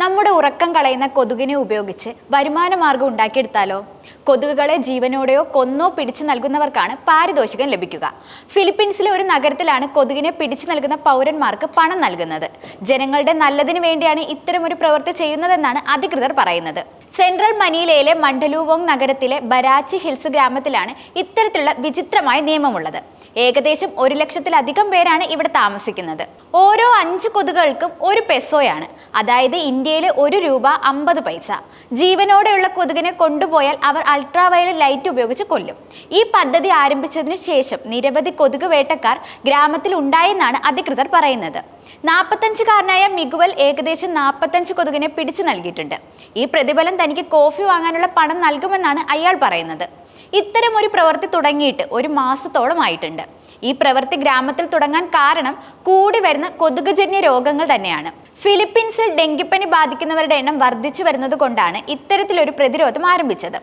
നമ്മുടെ ഉറക്കം കളയുന്ന കൊതുകിനെ ഉപയോഗിച്ച് വരുമാന മാർഗം ഉണ്ടാക്കിയെടുത്താലോ? കൊതുകുകളെ ജീവനോടെയോ കൊന്നോ പിടിച്ചു നൽകുന്നവർക്കാണ് പാരിതോഷികം ലഭിക്കുക. ഫിലിപ്പീൻസിലെ ഒരു നഗരത്തിലാണ് കൊതുകിനെ പിടിച്ചു നൽകുന്ന പൗരന്മാർക്ക് പണം നൽകുന്നത്. ജനങ്ങളുടെ നല്ലതിനു വേണ്ടിയാണ് ഇത്തരമൊരു പ്രവൃത്തി ചെയ്യുന്നതെന്നാണ് അധികൃതർ പറയുന്നത്. സെൻട്രൽ മനിലയിലെ മണ്ഡലൂവോങ് നഗരത്തിലെ ബരാച്ചി ഹിൽസ് ഗ്രാമത്തിലാണ് ഇത്തരത്തിലുള്ള വിചിത്രമായ നിയമമുള്ളത്. ഏകദേശം 1,00,000-ലധികം പേരാണ് ഇവിടെ താമസിക്കുന്നത്. ഓരോ 5 കൊതുകുകൾക്കും 1 പെസോയാണ്, അതായത് ഇന്ത്യയിലെ ₹1.50. ജീവനോടെയുള്ള കൊതുകിനെ കൊണ്ടുപോയാൽ അവർ അൾട്രാവയലറ്റ് ലൈറ്റ് ഉപയോഗിച്ച് കൊല്ലും. ഈ പദ്ധതി ആരംഭിച്ചതിനു ശേഷം നിരവധി കൊതുക് വേട്ടക്കാർ ഗ്രാമത്തിൽ ഉണ്ടായെന്നാണ് അധികൃതർ പറയുന്നത്. 45-കാരനായ മിഗുവൽ ഏകദേശം 45 കൊതുകിനെ പിടിച്ചു നൽകിയിട്ടുണ്ട്. ഈ പ്രതിഫലം തനിക്ക് കോഫി വാങ്ങാനുള്ള പണം നൽകുമെന്നാണ് അയാൾ പറയുന്നത്. ഇത്തരം ഒരു പ്രവൃത്തി തുടങ്ങിയിട്ട് 1 മാസത്തോളം ആയിട്ടുണ്ട്. ഈ പ്രവൃത്തി ഗ്രാമത്തിൽ തുടങ്ങാൻ കാരണം കൂടി വരുന്ന കൊതുകുജന്യ രോഗങ്ങൾ തന്നെയാണ്. ഫിലിപ്പീൻസിൽ ഡെങ്കിപ്പനി ബാധിക്കുന്നവരുടെ എണ്ണം വർദ്ധിച്ചു വരുന്നത് കൊണ്ടാണ് ഇത്തരത്തിലൊരു പ്രതിരോധം ആരംഭിച്ചത്.